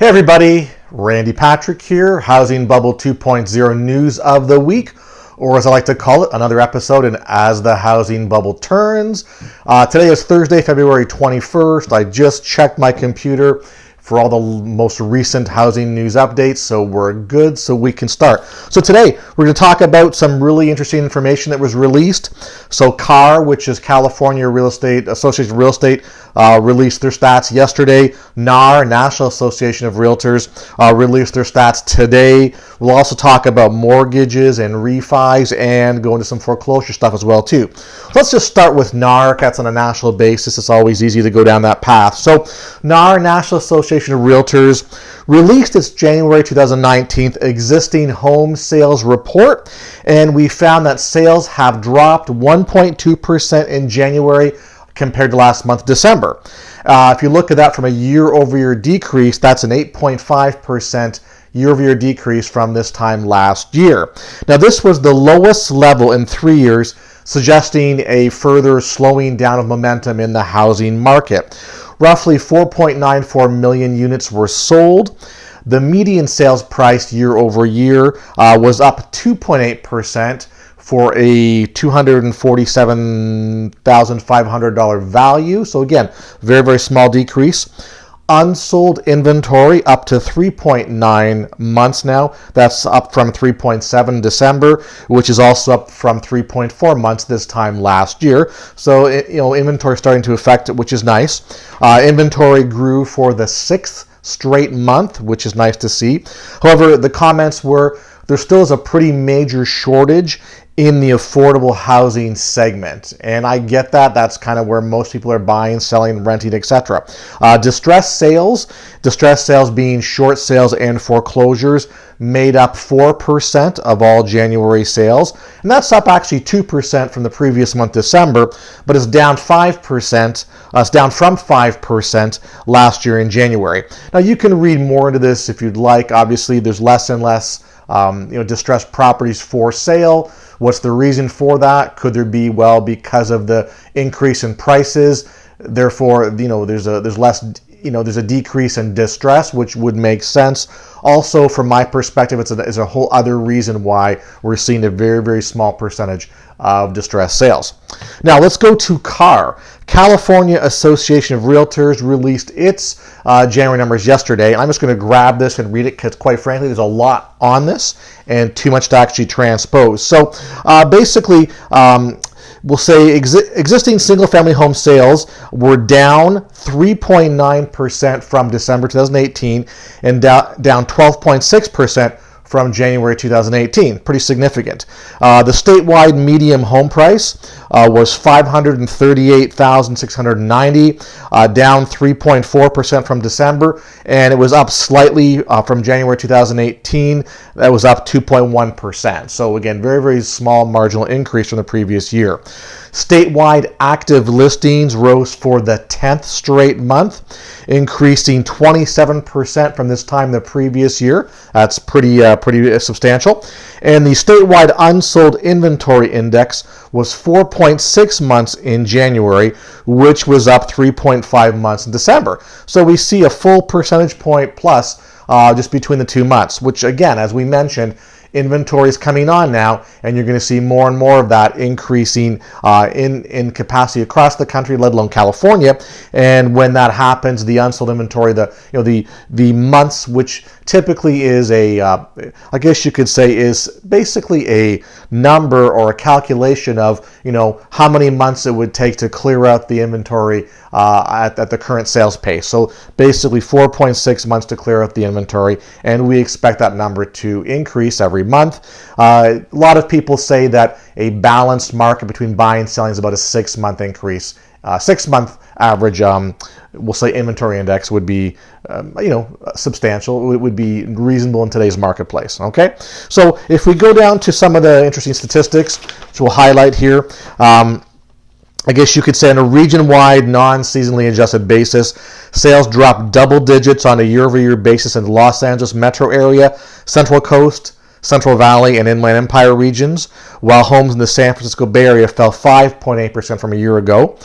Hey everybody, Randy Patrick here, Housing Bubble 2.0 News of the Week, or as I like to call it, another episode in As the Housing Bubble Turns. Today is Thursday, February 21st. I just checked my computer for all the most recent housing news updates, so we're good, so we can start. So today, we're going to talk about some really interesting information that was released. So CAR, which is California Real Estate Association of Real Estate, released their stats yesterday. NAR, National Association of Realtors, released their stats today. We'll also talk about mortgages and ReFis and go into some foreclosure stuff as well too. Let's just start with NAR. That's on a national basis. It's always easy to go down that path. So NAR, National Association of Realtors, released its January 2019 existing home sales report, and we found that sales have dropped 1.2% in January compared to last month, December. If you look at that from a year-over-year decrease, that's an 8.5% year-over-year decrease from this time last year. Now, this was the lowest level in 3 years, suggesting a further slowing down of momentum in the housing market. Roughly 4.94 million units were sold. The median sales price year over year was up 2.8% for a $247,500 value. So again, very, very small decrease. Unsold inventory up to 3.9 months now. That's up from 3.7 December, which is also up from 3.4 months this time last year. So inventory starting to affect it, which is nice. Inventory grew for the 6th straight month, which is nice to see. However, the comments were there still is a pretty major shortage in the affordable housing segment. And I get that. That's kind of where most people are buying, selling, renting, etc. Distressed sales being short sales and foreclosures, made up 4% of all January sales. And that's up actually 2% from the previous month, December, but it's down 5%. It's down from 5% last year in January. Now, you can read more into this if you'd like. Obviously, there's less and less distressed properties for sale. What's the reason for that? Could there be, well, because of the increase in prices, therefore, there's a decrease in distress, which would make sense. Also, from my perspective, it's a whole other reason why we're seeing a very, very small percentage of distressed sales. Now, let's go to CAR. California Association of Realtors released its January numbers yesterday. And I'm just going to grab this and read it because, quite frankly, there's a lot on this and too much to actually transpose. So basically, we'll say existing single-family home sales were down 3.9% from December 2018 and down 12.6% from January 2018. Pretty significant. The statewide median home price was $538,690, down 3.4% from December, and it was up slightly from January 2018. That was up 2.1%. So again, very, very small marginal increase from the previous year. Statewide active listings rose for the 10th straight month, increasing 27% from this time the previous year. That's pretty substantial. And the statewide unsold inventory index was 4.6 months in January, which was up 3.5 months in December. So we see a full percentage point plus just between the 2 months, which again, as we mentioned, inventory is coming on now, and you're going to see more and more of that increasing in capacity across the country, let alone California. And when that happens, the unsold inventory, the months, which typically is I guess you could say, is basically a number or a calculation of how many months it would take to clear out the inventory at the current sales pace. So basically 4.6 months to clear out the inventory, and we expect that number to increase every month. A lot of people say that a balanced market between buying and selling is about a 6-month increase. 6-month average, we'll say inventory index would be, substantial. It would be reasonable in today's marketplace. Okay, so if we go down to some of the interesting statistics, which we'll highlight here. I guess you could say on a region-wide, non-seasonally adjusted basis, sales dropped double digits on a year-over-year basis in the Los Angeles metro area, Central Coast, Central Valley, and Inland Empire regions, while homes in the San Francisco Bay Area fell 5.8% from a year ago.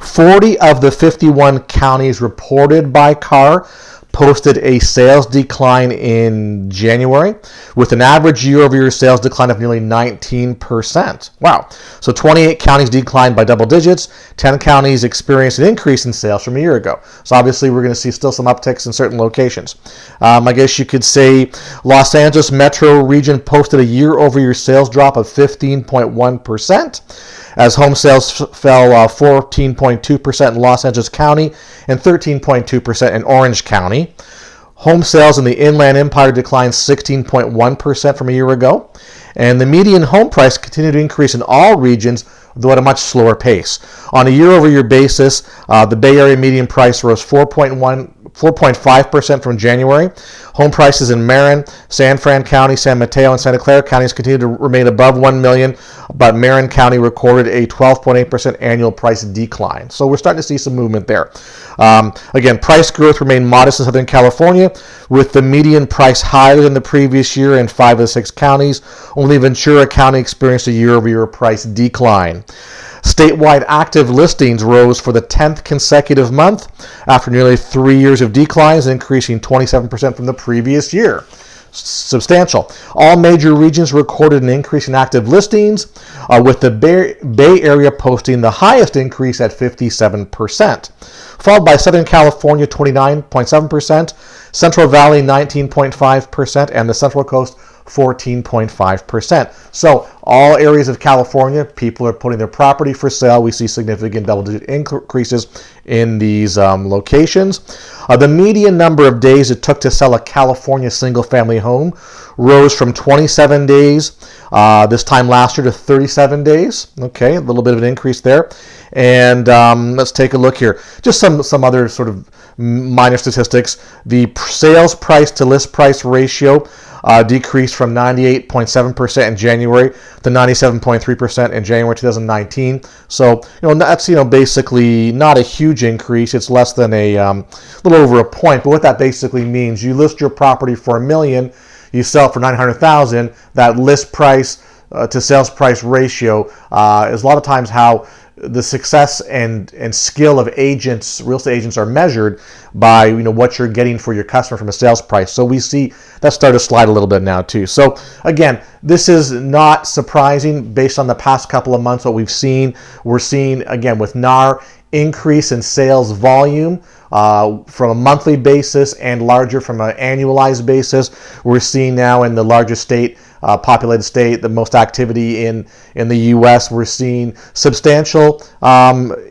40 of the 51 counties reported by CAR posted a sales decline in January with an average year-over-year sales decline of nearly 19%. Wow. So 28 counties declined by double digits. 10 counties experienced an increase in sales from a year ago. So obviously we're going to see still some upticks in certain locations. I guess you could say Los Angeles metro region posted a year-over-year sales drop of 15.1%. as home sales fell 14.2% in Los Angeles County and 13.2% in Orange County. Home sales in the Inland Empire declined 16.1% from a year ago, and the median home price continued to increase in all regions, though at a much slower pace. On a year-over-year basis, the Bay Area median price rose 4.5% from January. Home prices in Marin, San Fran County, San Mateo, and Santa Clara counties continue to remain above $1 million, but Marin County recorded a 12.8% annual price decline. So we're starting to see some movement there. Again, price growth remained modest in Southern California, with the median price higher than the previous year in 5 of the 6 counties. Only Ventura County experienced a year-over-year price decline. Statewide active listings rose for the 10th consecutive month after nearly 3 years of declines, increasing 27% from the previous year. Substantial. All major regions recorded an increase in active listings, with the Bay Area posting the highest increase at 57%, followed by Southern California 29.7%, Central Valley 19.5%, and the Central Coast 14.5%. So all areas of California, people are putting their property for sale. We see significant double-digit increases in these locations. The median number of days it took to sell a California single-family home rose from 27 days this time last year to 37 days. Okay, a little bit of an increase there. And let's take a look here. Just some other sort of minor statistics. The sales price to list price ratio decreased from 98.7% in January to 97.3% in January 2019. So, that's, basically not a huge increase. It's less than a little over a point. But what that basically means, you list your property for $1 million, you sell for $900,000. That list price to sales price ratio is a lot of times how the success and skill of agents, real estate agents, are measured by what you're getting for your customer from a sales price. So we see that start to slide a little bit now too. So again, this is not surprising based on the past couple of months. What we've seen, we're seeing again with NAR increase in sales volume from a monthly basis and larger from an annualized basis. We're seeing now in the largest state, populated state, the most activity in the U.S. We're seeing substantial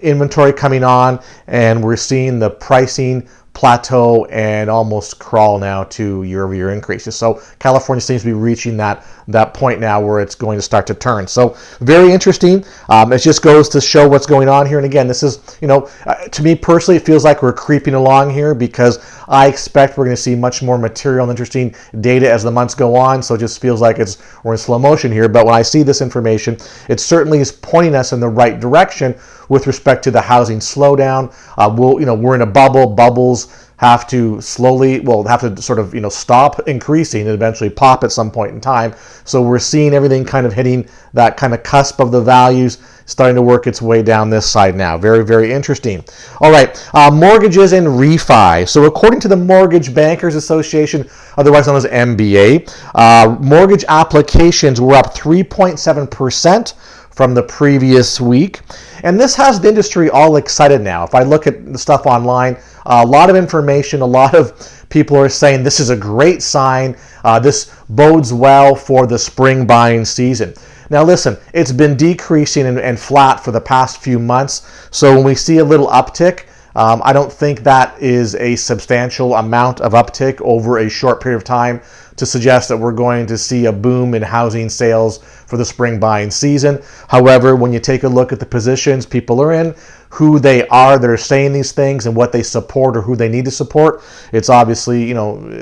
inventory coming on, and we're seeing the pricing plateau and almost crawl now to year-over-year increases. So California seems to be reaching that point now where it's going to start to turn. So very interesting. It just goes to show what's going on here. And again, this is, to me personally, it feels like we're creeping along here because I expect we're going to see much more material and interesting data as the months go on. So it just feels like we're in slow motion here. But when I see this information, it certainly is pointing us in the right direction with respect to the housing slowdown. We're in a bubble. Bubbles have to sort of stop increasing and eventually pop at some point in time. So we're seeing everything kind of hitting that kind of cusp of the values starting to work its way down this side now. Very, very interesting. All right, mortgages and ReFi. So according to the Mortgage Bankers Association, otherwise known as MBA, mortgage applications were up 3.7% from the previous week. And this has the industry all excited now. If I look at the stuff online, a lot of information, a lot of people are saying this is a great sign. This bodes well for the spring buying season. Now listen, it's been decreasing and flat for the past few months. So when we see a little uptick, I don't think that is a substantial amount of uptick over a short period of time to suggest that we're going to see a boom in housing sales for the spring buying season. However, when you take a look at the positions people are in, who they are that are saying these things and what they support or who they need to support, it's obviously,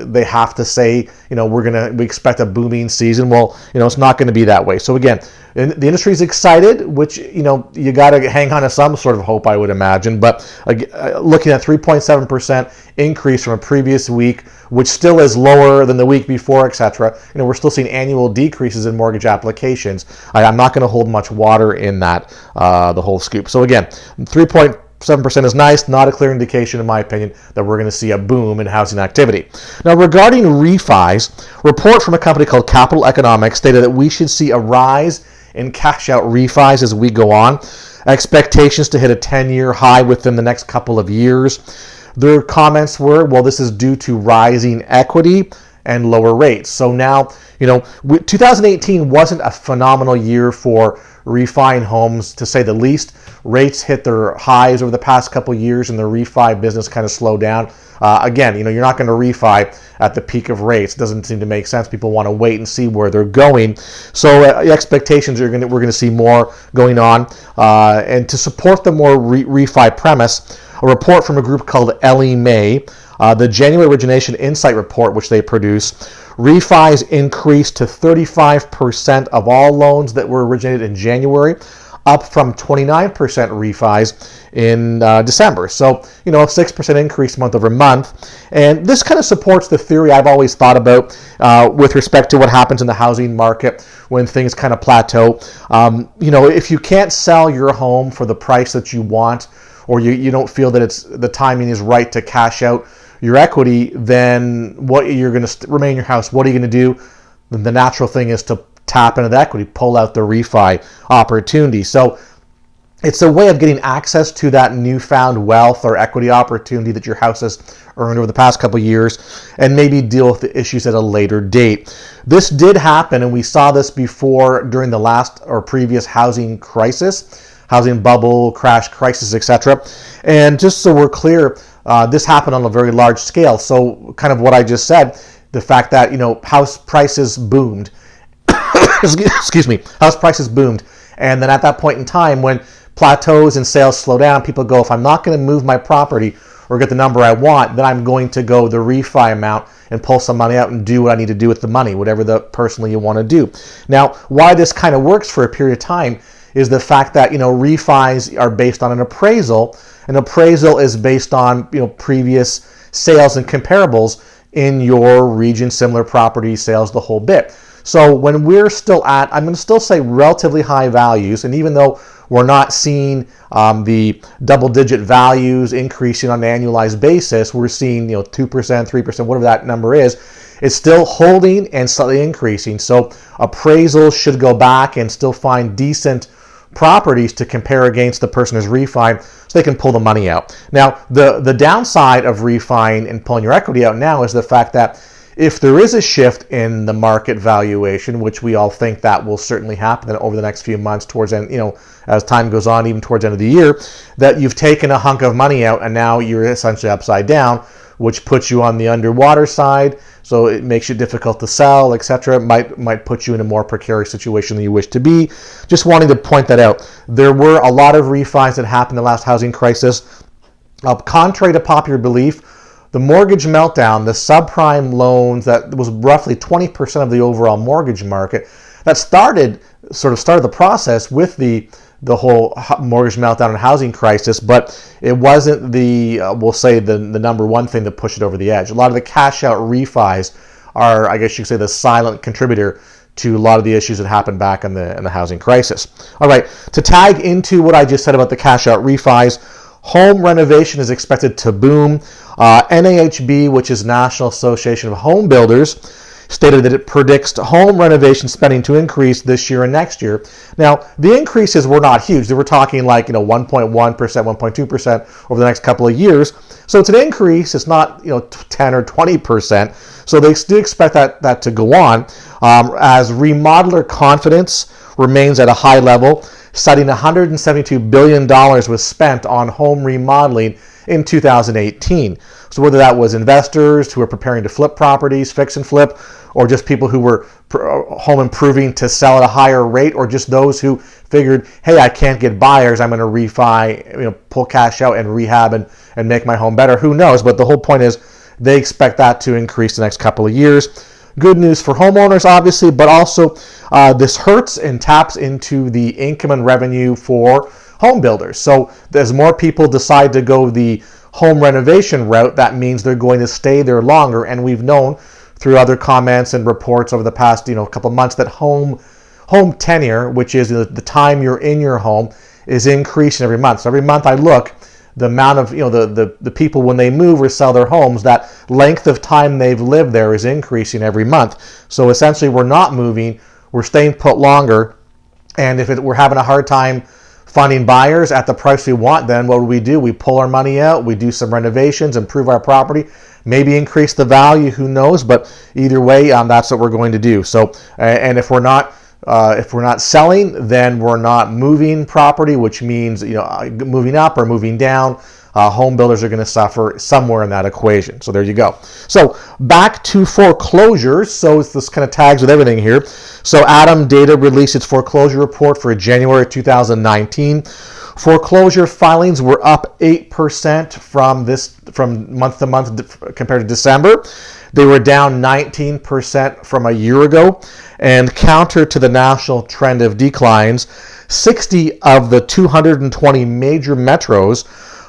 they have to say, we expect a booming season. Well, it's not going to be that way. So again, the industry is excited, which, you got to hang on to some sort of hope, I would imagine. But looking at 3.7% increase from a previous week, which still is lower than the week before, etc. We're still seeing annual decreases in mortgage applications. I'm not going to hold much water in that, the whole scoop. So again, 3.7% 7% is nice, not a clear indication, in my opinion, that we're going to see a boom in housing activity. Now, regarding refis, report from a company called Capital Economics stated that we should see a rise in cash out refis as we go on. Expectations to hit a 10-year high within the next couple of years. Their comments were, well, this is due to rising equity and lower rates. So now, 2018 wasn't a phenomenal year for refining homes, to say the least. Rates hit their highs over the past couple of years, and the refi business kind of slowed down. Again, you're not going to refi at the peak of rates. It doesn't seem to make sense. People want to wait and see where they're going. So expectations are we're going to see more going on. And to support the more refi premise, a report from a group called Ellie Mae, the January Origination Insight Report, which they produce, refis increased to 35% of all loans that were originated in January, up from 29% refis in December. So, a 6% increase month over month. And this kind of supports the theory I've always thought about with respect to what happens in the housing market when things kind of plateau. If you can't sell your home for the price that you want, or you don't feel that the timing is right to cash out your equity, then what you're going to remain in your house. What are you going to do? The natural thing is to tap into the equity, pull out the refi opportunity. So it's a way of getting access to that newfound wealth or equity opportunity that your house has earned over the past couple of years, and maybe deal with the issues at a later date. This did happen, and we saw this before during the last or previous housing crisis, housing bubble, crash, crisis, etc. And just so we're clear, this happened on a very large scale. So kind of what I just said, the fact that, house prices boomed. Excuse me, house prices boomed. And then at that point in time, when plateaus and sales slow down, people go, if I'm not going to move my property or get the number I want, then I'm going to go the refi amount and pull some money out and do what I need to do with the money, whatever personally you want to do. Now, why this kind of works for a period of time is the fact that, refis are based on an appraisal. An appraisal is based on, previous sales and comparables in your region, similar property sales, the whole bit. So when we're still at, I'm going to still say relatively high values, and even though we're not seeing the double-digit values increasing on an annualized basis, we're seeing 2%, 3%, whatever that number is, it's still holding and slightly increasing. So appraisals should go back and still find decent properties to compare against the person who's refining, so they can pull the money out. Now, the downside of refining and pulling your equity out now is the fact that if there is a shift in the market valuation, which we all think that will certainly happen over the next few months, towards end, as time goes on, even towards the end of the year, that you've taken a hunk of money out and now you're essentially upside down, which puts you on the underwater side. So it makes it difficult to sell, etc. It might put you in a more precarious situation than you wish to be. Just wanting to point that out. There were a lot of refis that happened in the last housing crisis. Contrary to popular belief, the mortgage meltdown, the subprime loans, that was roughly 20% of the overall mortgage market, that started the process with the whole mortgage meltdown and housing crisis, but it wasn't we'll say the number one thing that pushed it over the edge. A lot of the cash out refis are, I guess you could say, the silent contributor to a lot of the issues that happened back in the housing crisis. All right, to tag into what I just said about the cash out refis, home renovation is expected to boom. NAHB, which is National Association of Home Builders, stated that it predicts home renovation spending to increase this year and next year. Now, the increases were not huge. They were talking like 1.1%, 1.2% over the next couple of years. So it's an increase. It's not 10 or 20%. So they still expect that to go on as remodeler confidence remains at a high level, citing $172 billion was spent on home remodeling in 2018. So whether that was investors who are preparing to flip properties, fix and flip, or just people who were home improving to sell at a higher rate, or just those who figured, hey, I can't get buyers, I'm going to refi, pull cash out and rehab and make my home better. Who knows? But the whole point is they expect that to increase the next couple of years. Good news for homeowners, obviously, but also this hurts and taps into the income and revenue for home builders. So as more people decide to go the home renovation route, that means they're going to stay there longer. And we've known through other comments and reports over the past couple of months that home tenure, which is the time you're in your home, is increasing every month. So every month I look, the amount of, the people when they move or sell their homes, that length of time they've lived there is increasing every month. So essentially we're not moving, we're staying put longer. And if we're having a hard time finding buyers at the price we want, then what do? We pull our money out, we do some renovations, improve our property, maybe increase the value, who knows? But either way, that's what we're going to do. So, and if we're not selling, then we're not moving property, which means moving up or moving down. Home builders are going to suffer somewhere in that equation. So there you go. So back to foreclosures. So this kind of tags with everything here. So Adam Data released its foreclosure report for January 2019. Foreclosure filings were up 8% from month to month compared to December. They were down 19% from a year ago. And counter to the national trend of declines, 60 of the 220 major metros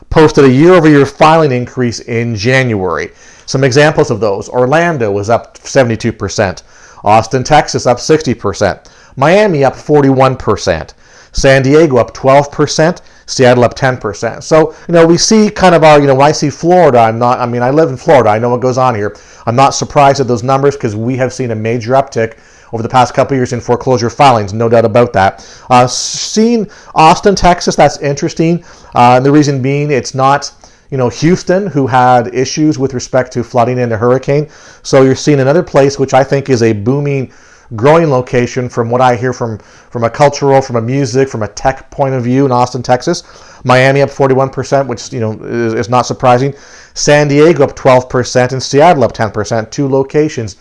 posted a year-over-year filing increase in January. Some examples of those: Orlando was up 72%, Austin, Texas up 60%, Miami up 41%, San Diego up 12%, Seattle up 10%. So, we see kind of when I see Florida, I live in Florida, I know what goes on here. I'm not surprised at those numbers because we have seen a major uptick over the past couple of years in foreclosure filings, no doubt about that. Seeing Austin, Texas, that's interesting. The reason being, it's not Houston, who had issues with respect to flooding and a hurricane. So you're seeing another place which I think is a booming, growing location from what I hear from a cultural, from a music, from a tech point of view in Austin, Texas. Miami up 41%, which is not surprising. San Diego up 12% and Seattle up 10%, two locations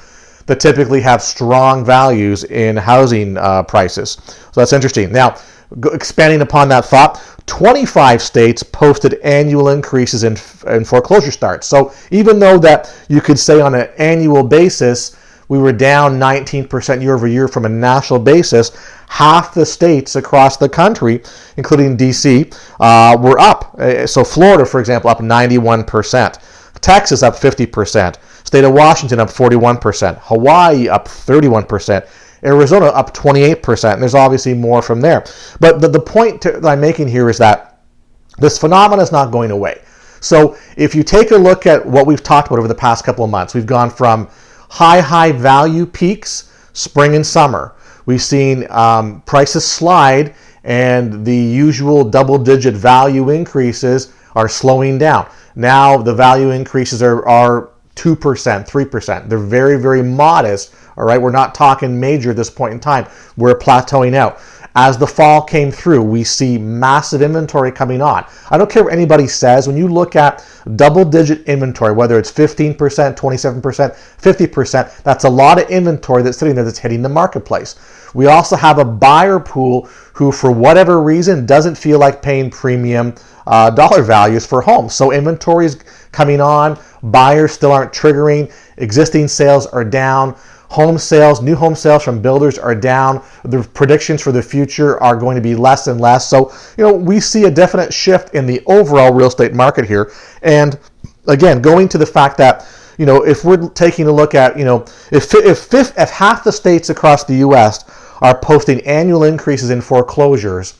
that typically have strong values in housing prices. So that's interesting. Now, expanding upon that thought, 25 states posted annual increases in foreclosure starts. So even though that you could say on an annual basis we were down 19% year over year from a national basis, half the states across the country, including DC, were up. So Florida, for example, up 91%. Texas up 50%. State of Washington up 41%. Hawaii up 31%. Arizona up 28%. And there's obviously more from there. But the point that I'm making here is that this phenomenon is not going away. So if you take a look at what we've talked about over the past couple of months, we've gone from high value peaks, spring and summer. We've seen prices slide, and the usual double-digit value increases are slowing down. Now the value increases are 2%, 3%. They're very, very modest. All right, we're not talking major at this point in time. We're plateauing out. As the fall came through, we see massive inventory coming on. I don't care what anybody says. When you look at double-digit inventory, whether it's 15%, 27%, 50%, that's a lot of inventory that's sitting there that's hitting the marketplace. We also have a buyer pool who, for whatever reason, doesn't feel like paying premium dollar values for homes. So inventory is coming on. Buyers still aren't triggering. Existing sales are down. Home sales, new home sales from builders are down. The predictions for the future are going to be less and less. So, we see a definite shift in the overall real estate market here. And again, going to the fact that, if we're taking a look at, if half the states across the U.S. are posting annual increases in foreclosures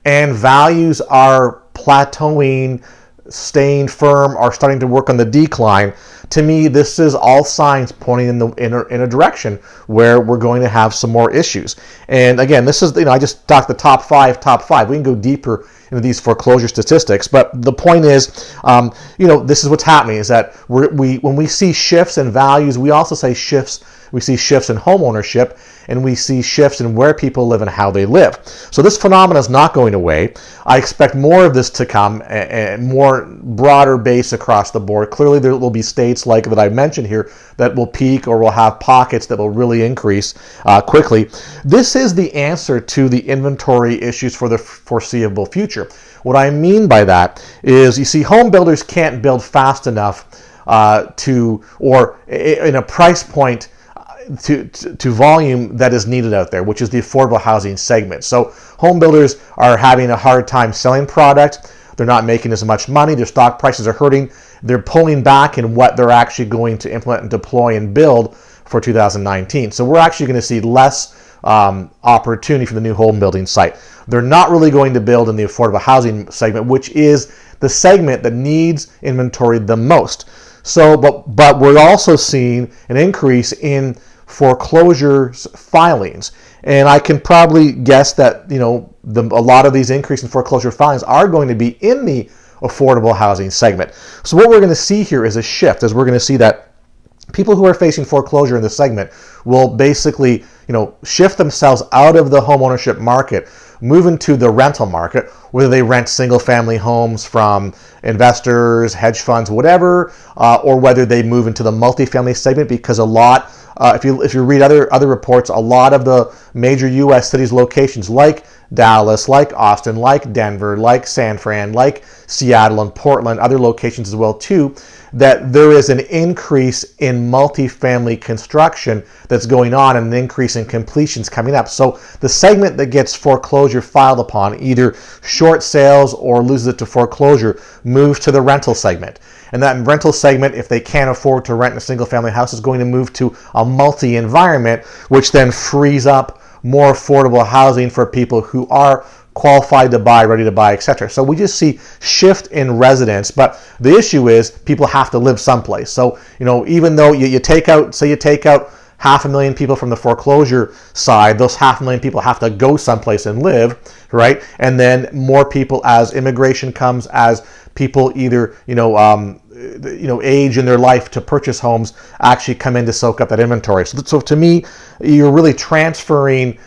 and values are plateauing, staying firm, or starting to work on the decline, to me, this is all signs pointing in a direction where we're going to have some more issues. And again, this is, I just talked the top five. We can go deeper into these foreclosure statistics, but the point is, this is what's happening, is that when we see shifts in values, we also see shifts in home ownership, and we see shifts in where people live and how they live. So this phenomenon is not going away. I expect more of this to come, and more broader base across the board. Clearly, there will be states like that I mentioned here that will peak or will have pockets that will really increase quickly. This is the answer to the inventory issues for the foreseeable future. What I mean by that is, you see, home builders can't build fast enough or in a price point to volume that is needed out there, which is the affordable housing segment. So home builders are having a hard time selling product. They're not making as much money. Their stock prices are hurting. They're pulling back in what they're actually going to implement and deploy and build for 2019. So we're actually going to see less opportunity for the new home building site. They're not really going to build in the affordable housing segment, which is the segment that needs inventory the most. So, but we're also seeing an increase in foreclosures filings, and I can probably guess that a lot of these increase in foreclosure filings are going to be in the affordable housing segment. So what we're going to see here is a shift, as we're going to see that people who are facing foreclosure in this segment will basically, shift themselves out of the home ownership market, move into the rental market, whether they rent single-family homes from investors, hedge funds, whatever, or whether they move into the multifamily segment, because a lot, if you read other reports, a lot of the major U.S. cities locations like Dallas, like Austin, like Denver, like San Fran, like Seattle and Portland, other locations as well too, that there is an increase in multifamily construction that's going on and an increase in completions coming up. So the segment that gets foreclosure filed upon, either short sales or loses it to foreclosure, moves to the rental segment. And that rental segment, if they can't afford to rent a single family house, is going to move to a multi-environment, which then frees up more affordable housing for people who are qualified to buy, ready to buy, etc. So we just see shift in residents, but the issue is people have to live someplace. So, even though you take out 500,000 people from the foreclosure side, those 500,000 people have to go someplace and live, right? And then more people as immigration comes, as people either, age in their life to purchase homes, actually come in to soak up that inventory. So to me, you're really transferring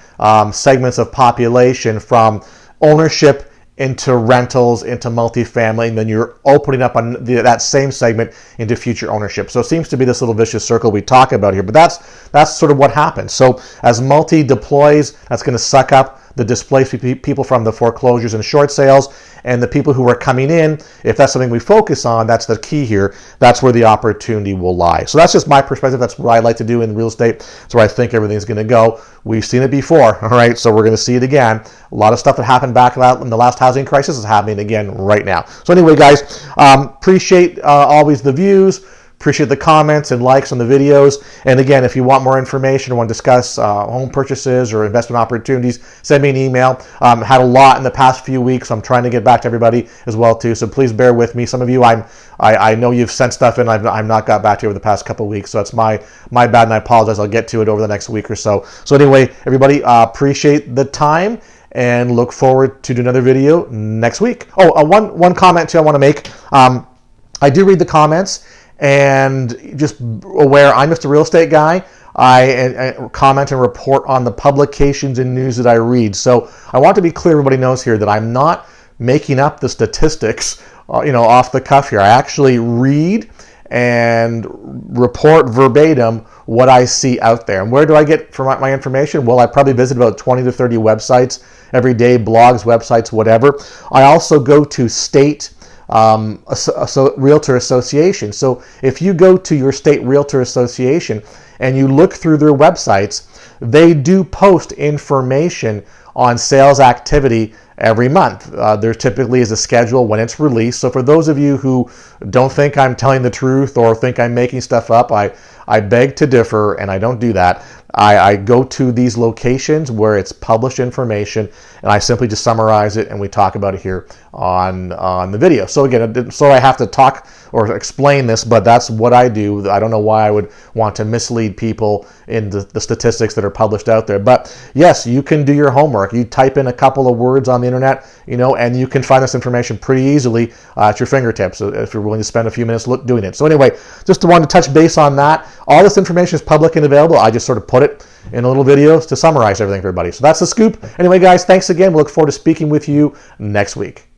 segments of population from ownership into rentals, into multifamily, and then you're opening up on that same segment into future ownership. So it seems to be this little vicious circle we talk about here, but that's sort of what happens. So as multi deploys, that's going to suck up the displaced people from the foreclosures and short sales, and the people who are coming in. If that's something we focus on, that's the key here. That's where the opportunity will lie. So that's just my perspective. That's what I like to do in real estate. That's where I think everything's going to go. We've seen it before, all right? So we're going to see it again. A lot of stuff that happened back in the last housing crisis is happening again right now. So anyway, guys, appreciate always the views. Appreciate the comments and likes on the videos. And again, if you want more information or want to discuss home purchases or investment opportunities, send me an email. Had a lot in the past few weeks. I'm trying to get back to everybody as well too. So please bear with me. Some of you, I know you've sent stuff in. I've not got back to you over the past couple of weeks. So it's my bad, and I apologize. I'll get to it over the next week or so. So anyway, everybody, appreciate the time and look forward to do another video next week. Oh, one comment too I want to make. I do read the comments. And just aware, I'm just a real estate guy. I comment and report on the publications and news that I read. So I want to be clear, everybody knows here, that I'm not making up the statistics, off the cuff here. I actually read and report verbatim what I see out there. And where do I get from my information? Well, I probably visit about 20 to 30 websites every day, blogs, websites, whatever. I also go to state Realtor Association. So if you go to your state Realtor Association and you look through their websites, they do post information on sales activity every month. There typically is a schedule when it's released. So for those of you who don't think I'm telling the truth or think I'm making stuff up, I beg to differ, and I don't do that. I go to these locations where it's published information, and I simply just summarize it, and we talk about it here on the video. So again, so I have to talk or explain this, but that's what I do. I don't know why I would want to mislead people in the statistics that are published out there. But yes, you can do your homework. You type in a couple of words on the internet, and you can find this information pretty easily at your fingertips if you're willing to spend a few minutes doing it. So anyway, just wanted to touch base on that. All this information is public and available. I just sort of put it in a little video to summarize everything for everybody. So that's the scoop. Anyway, guys, thanks again. We look forward to speaking with you next week.